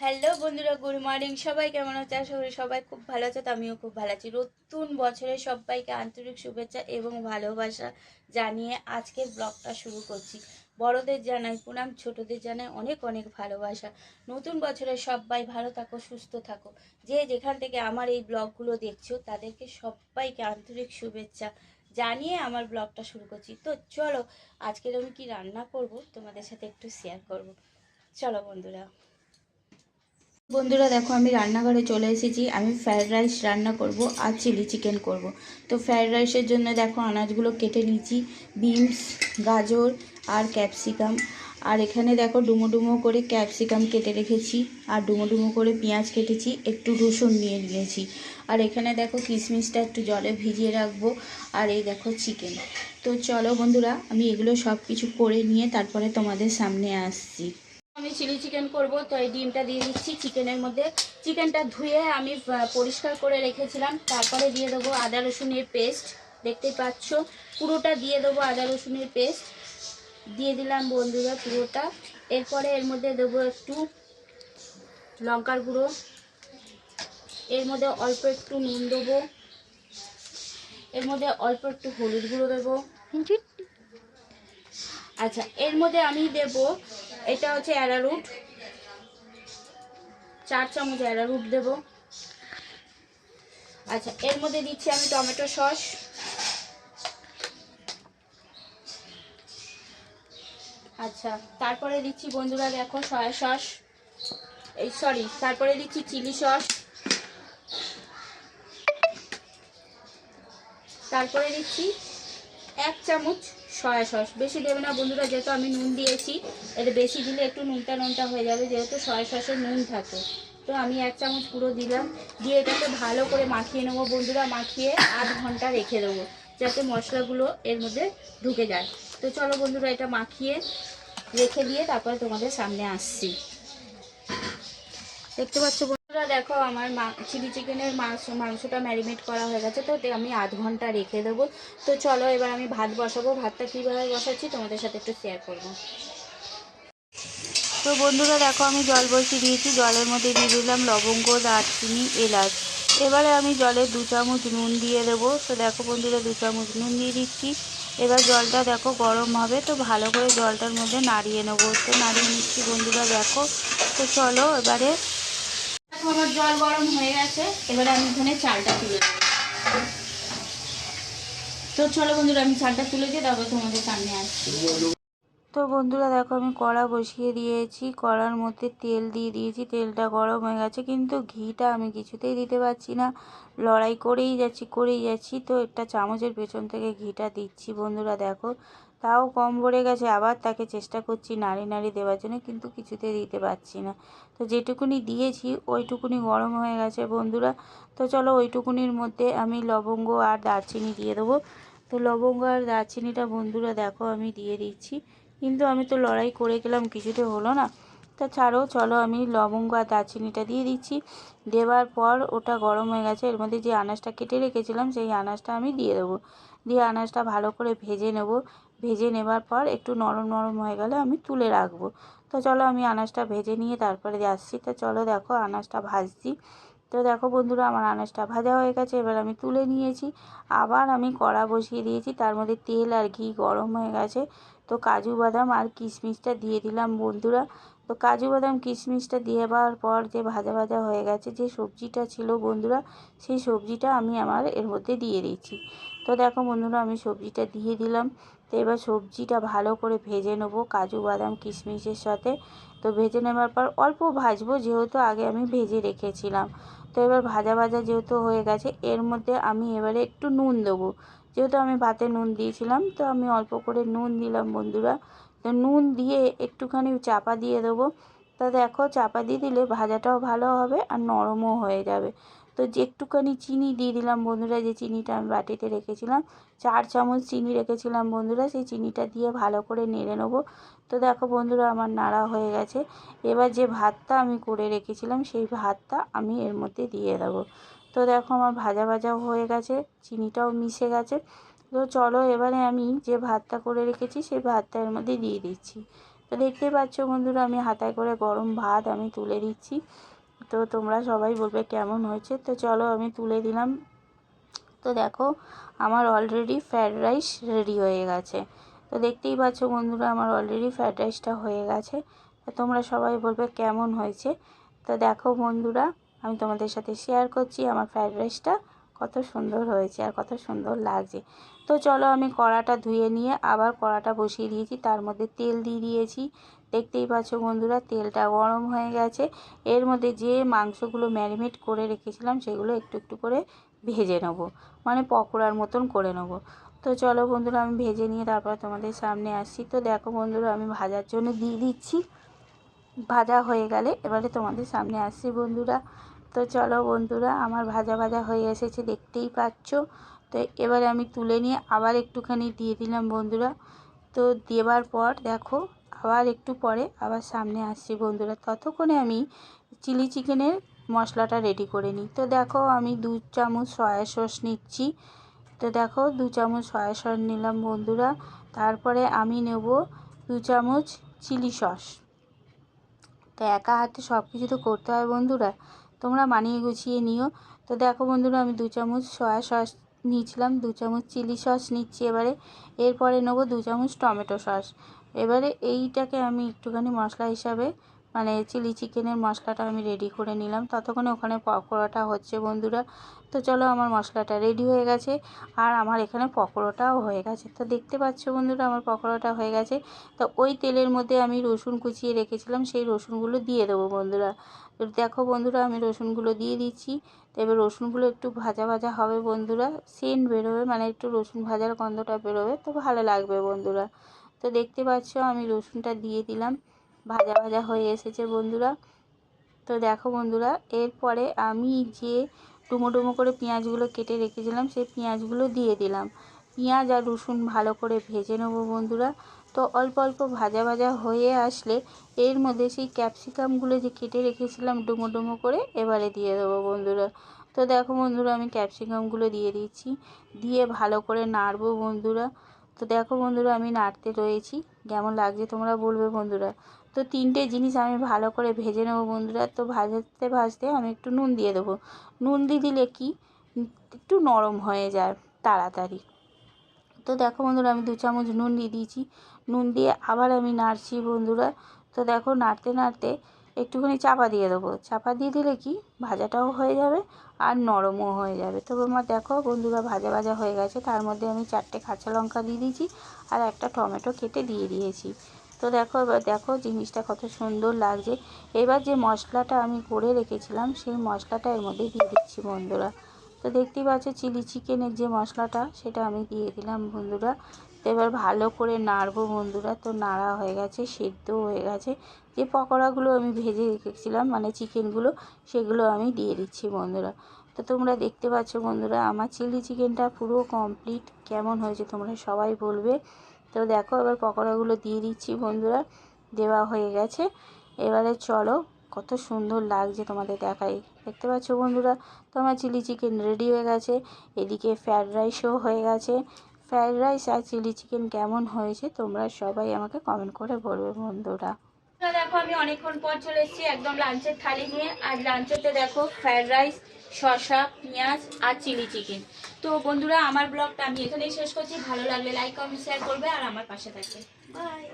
Hello বন্ধুরা, good morning. সবাই কেমন আছে? আশা করি সবাই খুব ভালো আছে। তো আমিও খুব ভালো আছি। নতুন বছরে সবাইকে আন্তরিক শুভেচ্ছা এবং ভালোবাসা জানিয়ে আজকের ব্লগটা শুরু করছি। বড়দের জানাই প্রণাম, ছোটদের জানাই অনেক অনেক ভালোবাসা। নতুন বছরে সবাই ভালো থাকো, সুস্থ থাকো। যে যেখান থেকে আমার এই ব্লগগুলো দেখছো তাদেরকে সবাইকে আন্তরিক শুভেচ্ছা জানিয়ে আমার ব্লগটা শুরু করছি। তো চলো, আজকের আমি কি রান্না করব তোমাদের সাথে একটু শেয়ার করব। চলো বন্ধুরা। বন্ধুরা দেখো, আমি রান্নাঘরে চলে এসেছি। আমি ফ্রায়েড রাইস রান্না করব আর চিলি চিকেন করব। তো ফ্রায়েড রাইসের জন্য দেখো আনাজগুলো কেটে নিয়েছি। বিনস, গাজর আর ক্যাপসিকাম। আর এখানে দেখো ডুমো ডুমো করে ক্যাপসিকাম কেটে রেখেছি। আর ডুমো ডুমো করে পেঁয়াজ কেটেছি, একটু রসুন নিয়ে নিয়েছি। আর এখানে দেখো কিশমিশটা একটু জলে ভিজিয়ে রাখবো। আর এই দেখো চিকেন। তো চলো বন্ধুরা, আমি এগুলো সব কিছু করে নিয়ে তারপরে তোমাদের সামনে আসছি। আমি চিলি চিকেন করব। তো এই ডিমটা দিয়ে দিচ্ছি চিকেনের মধ্যে। চিকেনটা ধুয়ে আমি পরিষ্কার করে রেখেছিলাম। তারপরে দিয়ে দেবো আদা রসুনের পেস্ট। দেখতেই পাচ্ছ, পুরোটা দিয়ে দেবো আদা রসুনের পেস্ট। দিয়ে দিলাম বন্ধুরা পুরোটা। এরপরে এর মধ্যে দেবো একটু লঙ্কার গুঁড়ো। এর মধ্যে অল্প একটু নুন দেবো। এর মধ্যে অল্প একটু হলুদ গুঁড়ো দেবো। আচ্ছা, এর মধ্যে আমি দেব, এটা হচ্ছে অ্যারারুট, 4 চামচ অ্যারারুট দেব। আচ্ছা, এর মধ্যে দিচ্ছি আমি টমেটো সস। আচ্ছা, তারপরে দিচ্ছি বন্ধুরা দেখো সয়া সস, তারপরে দিচ্ছি চিলি সস। তারপরে দিচ্ছি 1 চামচ সয়া সস। বেশি দেবে না বন্ধুরা, যেহেতু আমি নুন দিয়েছি। এটা বেশি দিলে একটু নুনটা নুনটা হয়ে যাবে, যেহেতু সয়া সসে নুন থাকে। তো আমি 1 চামচ পুরো দিলাম। দিয়ে এটাকে ভালো করে মাখিয়ে নেবো বন্ধুরা। মাখিয়ে 8 ঘন্টা রেখে দেবো, যাতে মশলাগুলো এর মধ্যে ঢুকে যায়। তো চলো বন্ধুরা, এটা মাখিয়ে রেখে দিয়ে তারপরে তোমাদের সামনে আসছি। দেখতে পাচ্ছ বন্ধুরা, দেখো আমার চিলি চিকেনের মাংসটা ম্যারিনেট করা হয়ে গেছে। তো আমি 8 ঘন্টা রেখে দেবো। তো চলো এবার আমি ভাত বসাবো। ভাতটা কীভাবে বসাচ্ছি তোমাদের সাথে একটু শেয়ার করবো। তো বন্ধুরা দেখো, আমি জল বসিয়ে দিয়েছি। জলের মধ্যে দিয়ে দিলাম লবঙ্গ, দারচিনি, এলাচ। এবারে আমি জলে 2 চামচ নুন দিয়ে দেবো। তো দেখো বন্ধুরা, 2 চামচ নুন দিয়ে দিচ্ছি। এবার জলটা দেখো গরম হবে, তো ভালো করে জলটার মধ্যে নাড়িয়ে নেবো। তো নাড়িয়ে নিচ্ছি বন্ধুরা দেখো। তো চলো এবারে, দেখো আমার জল গরম হয়ে গেছে। এবারে আমি এখানে চালটা তুলে দেবো। তো চলো বন্ধুরা, আমি চালটা তুলে দিয়ে তারপর তোমাদের সামনে আসছি। তো বন্ধুরা দেখো, আমি কড়া বসিয়ে দিয়েছি। কড়ার মধ্যে তেল দিয়ে দিয়েছি। তেলটা গরম হয়ে গেছে, কিন্তু ঘিটা আমি কিছুতেই দিতে পারছি না। লড়াই করেই যাচ্ছি। তো একটা চামচের পেছন থেকে ঘিটা দিচ্ছি বন্ধুরা দেখো। তাও কম পড়ে গেছে। আবার তাকে চেষ্টা করছি নাড়ি নাড়ি দেওয়ার জন্য, কিন্তু কিছুতেই দিতে পারছি না। তো যেটুকুনি দিয়েছি ওইটুকুনি গরম হয়ে গেছে বন্ধুরা। তো চলো ওইটুকুনির মধ্যে আমি লবঙ্গ আর দারচিনি দিয়ে দেবো। তো লবঙ্গ আর দারচিনিটা বন্ধুরা দেখো আমি দিয়ে দিচ্ছি। কিন্তু আমি তো লড়াই করে গেলাম, কিছুতে হলো না। তা ছাড়ো, চলো আমি লবঙ্গ আর দারচিনিটা দিয়ে দিচ্ছি। দেওয়ার পর ওটা গরম হয়ে গেছে। এর মধ্যে যে আনাজটা কেটে রেখেছিলাম সেই আনাজটা আমি দিয়ে দেবো। দিয়ে আনাজটা ভালো করে ভেজে নেব। ভেজে নেবার পর একটু নরম নরম হয়ে গেলে আমি তুলে রাখবো। তো চলো আমি আনাজটা ভেজে নিয়ে তারপরে আসছি। তো চলো দেখো আনাজটা ভাজছি। তো দেখো বন্ধুরা, আমার আনাজটা ভাজা হয়ে গেছে। এবার আমি তুলে নিয়েছি। আবার আমি কড়া বসিয়ে দিয়েছি। তার মধ্যে তেল আর ঘি গরম হয়ে গেছে। তো কাজু বাদাম আর কিশমিশটা দিয়ে দিলাম বন্ধুরা। তো কাজু বাদাম কিশমিশটা দেওয়ার পর যে ভাজা ভাজা হয়ে গেছে যে সবজিটা ছিল বন্ধুরা, সেই সবজিটা আমি আমার এর মধ্যে দিয়ে দিচ্ছি। তো দেখো বন্ধুরা, আমি সবজিটা দিয়ে দিলাম। তো এবার সবজিটা ভালো করে ভেজে নেবো কাজু বাদাম কিশমিশের সাথে। তো ভেজে নেবার পর অল্প ভাজবো, যেহেতু আগে আমি ভেজে রেখেছিলাম। তো এবার ভাজা ভাজা যেহেতু হয়ে গেছে, এর মধ্যে আমি এবারে একটু নুন দেবো। যেহেতু আমি ভাতে নুন দিয়েছিলাম, তো আমি অল্প করে নুন দিলাম বন্ধুরা। তো নুন দিয়ে একটুখানি চাপা দিয়ে দেবো। তা দেখো চাপা দিয়ে দিলে ভাজাটাও ভালো হবে আর নরমও হয়ে যাবে। তো যে একটুখানি চিনি দিয়ে দিলাম বন্ধুরা, যে চিনিটা আমি বাটিতে রেখেছিলাম। 4 চামচ চিনি রেখেছিলাম বন্ধুরা, সেই চিনিটা দিয়ে ভালো করে নেড়ে নেবো। তো দেখো বন্ধুরা, আমার নাড়া হয়ে গেছে। এবার যে ভাতটা আমি করে রেখেছিলাম সেই ভাতটা আমি এর মধ্যে দিয়ে দেবো। তো দেখো আমার ভাজা ভাজাও হয়ে গেছে, চিনিটাও মিশে গেছে। তো চলো এবারে আমি যে ভাতটা করে রেখেছি সেই ভাতটা এর মধ্যে দিয়ে দিচ্ছি। তো তো দেখতেই পাচ্ছ বন্ধুরা আমি হাতায় করে গরম ভাত আমি তুলে দিচ্ছি। তো তোমরা সবাই বলবে কেমন হয়েছে। তো চলো আমি তুলে দিলাম। তো দেখো আমার অলরেডি ফ্রায়েড রাইস রেডি হয়ে গেছে। তো দেখতেই পাচ্ছ বন্ধুরা আমার অলরেডি ফ্রায়েড রাইসটা হয়ে গেছে। তো তোমরা সবাই বলবে কেমন হয়েছে। তো দেখো বন্ধুরা আমি তোমাদের সাথে শেয়ার করছি আমার ফ্রায়েড রাইসটা কত সুন্দর হয়েছে আর কত সুন্দর লাগছে। তো চলো আমি কড়াটা ধুয়ে নিয়ে আবার কড়াটা বসিয়ে দিয়েছি, তার মধ্যে তেল দিয়ে দিয়েছি। দেখতেই পাচ্ছ বন্ধুরা তেলটা গরম হয়ে গেছে। এর মধ্যে যে মাংসগুলো ম্যারিনেট করে রেখেছিলাম সেগুলো একটু একটু করে ভেজে নেব, মানে পকোড়ার মতন করে নেব। তো চলো বন্ধুরা আমি ভেজে নিয়ে তারপর তোমাদের সামনে আসছি। তো দেখো বন্ধুরা আমি ভাজার জন্য দিয়ে দিচ্ছি, ভাজা হয়ে গেলে এবারে তোমাদের সামনে আসছি বন্ধুরা। তো চলো বন্ধুরা আমার ভাজা ভাজা হয়ে এসেছে দেখতেই পাচ্ছ। তো এবারে আমি তুলে নিয়ে আবার একটুখানি দিয়ে দিলাম বন্ধুরা। তো দেওয়ার পর দেখো আবার একটু পরে আবার সামনে আসছি বন্ধুরা। ততক্ষণে আমি চিলি চিকেনের মশলাটা রেডি করে নিই। তো দেখো আমি 2 চামচ সয়া সস নিচ্ছি। তো দেখো 2 চামচ সয়া সস নিলাম বন্ধুরা। তারপরে আমি নেব 2 চামচ চিলি সস। তো একা হাতে সব কিছু তো করতে হয় বন্ধুরা, তোমরা মানিয়ে গুছিয়ে নিও। তো দেখো বন্ধুরা আমি 2 চামচ সয়া সস নিয়েছিলাম, 2 চামচ চিলি সস নিচ্ছি এবারে। এরপরে নেব 2 চামচ টমেটো সস। এবারে এইটাকে আমি একটুখানি মশলা হিসাবে মানে চিলি চিকেনের মশলাটা আমি রেডি করে নিলাম। ততক্ষণে ওখানে পকোড়াটা হচ্ছে বন্ধুরা। তো চলো আমার মশলাটা রেডি হয়ে গেছে আর আমার এখানে পকোড়াটাও হয়ে গেছে। তো দেখতে পাচ্ছ বন্ধুরা আমার পকোড়াটা হয়ে গেছে। তো ওই তেলের মধ্যে আমি রসুন কুচিয়ে রেখেছিলাম, সেই রসুনগুলো দিয়ে দেবো বন্ধুরা। তো দেখো বন্ধুরা আমি রসুনগুলো দিয়ে দিচ্ছি। তো এবার রসুনগুলো একটু ভাজা ভাজা হবে বন্ধুরা, সেন্ট বেরোবে, মানে একটু রসুন ভাজার গন্ধটা বেরোবে, তো ভালো লাগবে বন্ধুরা। তো দেখতে পাচ্ছ আমি রসুনটা দিয়ে দিলাম, ভাজা ভাজা হয়ে এসেছে বন্ধুরা। তো দেখো বন্ধুরা এরপরে আমি যে ডুমো ডুমো করে পেঁয়াজগুলো কেটে রেখেছিলাম সেই পেঁয়াজগুলো দিয়ে দিলাম। পেঁয়াজ আর রসুন ভালো করে ভেজে নেবো বন্ধুরা। তো অল্প অল্প ভাজা ভাজা হয়ে আসলে এর মধ্যে সেই ক্যাপসিকামগুলো যে কেটে রেখেছিলাম ডুমো ডুমো করে এবারে দিয়ে দেবো বন্ধুরা। তো দেখো বন্ধুরা আমি ক্যাপসিকামগুলো দিয়ে দিচ্ছি, দিয়ে ভালো করে নাড়বো বন্ধুরা। তো দেখো বন্ধুরা আমি নাড়তে রয়েছি, কেমন লাগছে তোমরা বলবে বন্ধুরা। তো 3টে জিনিস আমি ভালো করে ভেজে নেবো বন্ধুরা। তো ভাজতে ভাজতে আমি একটু নুন দিয়ে দেবো। নুন দিয়ে দিলে কি একটু নরম হয়ে যায় তাড়াতাড়ি। তো দেখো বন্ধুরা আমি 2 চামচ নুন দিয়ে দিয়েছি, নুন দিয়ে আবার আমি নাড়ছি বন্ধুরা। তো দেখো নাড়তে নাড়তে একটুখানি চাপা দিয়ে দেবো, চাপা দিয়ে দিলে কি ভাজাটাও হয়ে যাবে আর নরমও হয়ে যাবে। তো আমার দেখো বন্ধুরা ভাজা ভাজা হয়ে গেছে, তার মধ্যে আমি 4টে কাঁচা লঙ্কা দিয়ে দিয়েছি আর একটা টমেটো কেটে দিয়ে দিয়েছি। তো দেখো এবার দেখো জিনিসটা কত সুন্দর লাগছে। এবার যে মশলাটা আমি করে রেখেছিলাম সেই মশলাটা এর মধ্যে দিয়ে দিচ্ছি বন্ধুরা। তো দেখতেই পাচ্ছ চিলি চিকেনের যে মশলাটা সেটা আমি দিয়ে দিলাম বন্ধুরা। তো এবার ভালো করে নাড়বো বন্ধুরা। তো নাড়া হয়ে গেছে, সেদ্ধ হয়ে গেছে। যে পকোড়াগুলো আমি ভেজে রেখেছিলাম মানে চিকেনগুলো, সেগুলো আমি দিয়ে দিচ্ছি বন্ধুরা। তো তোমরা দেখতে পাচ্ছ বন্ধুরা আমার চিলি চিকেনটা পুরো কমপ্লিট। কেমন হয়েছে তোমরা সবাই বলবে। তো দেখো এবার পকোড়াগুলো দিয়ে দিচ্ছি বন্ধুরা, দেওয়া হয়ে গেছে। এবারে চলো কত সুন্দর লাগছে তোমাদের দেখাই, দেখতে পাচ্ছ বন্ধুরা। তো আমার চিলি চিকেন রেডি হয়ে গেছে, এদিকে ফ্রায়েড রাইসও হয়ে গেছে। ফ্রায়েড রাইস আর চিলি চিকেন কেমন হয়েছে তোমরা সবাই আমাকে কমেন্ট করে বলবে বন্ধুরা। দেখো আমি অনেকক্ষণ পর চলে এসেছি একদম লাঞ্চের থালি নিয়ে। আজ লাঞ্চেতে দেখো ফ্রায়েড রাইস, শসা, পেঁয়াজ আর চিলি চিকেন। তো বন্ধুরা আমার ব্লগটা আমি এখানেই শেষ করছি। ভালো লাগলে লাইক কমেন্ট শেয়ার করবে আর আমার পাশে থাকবে। বাই।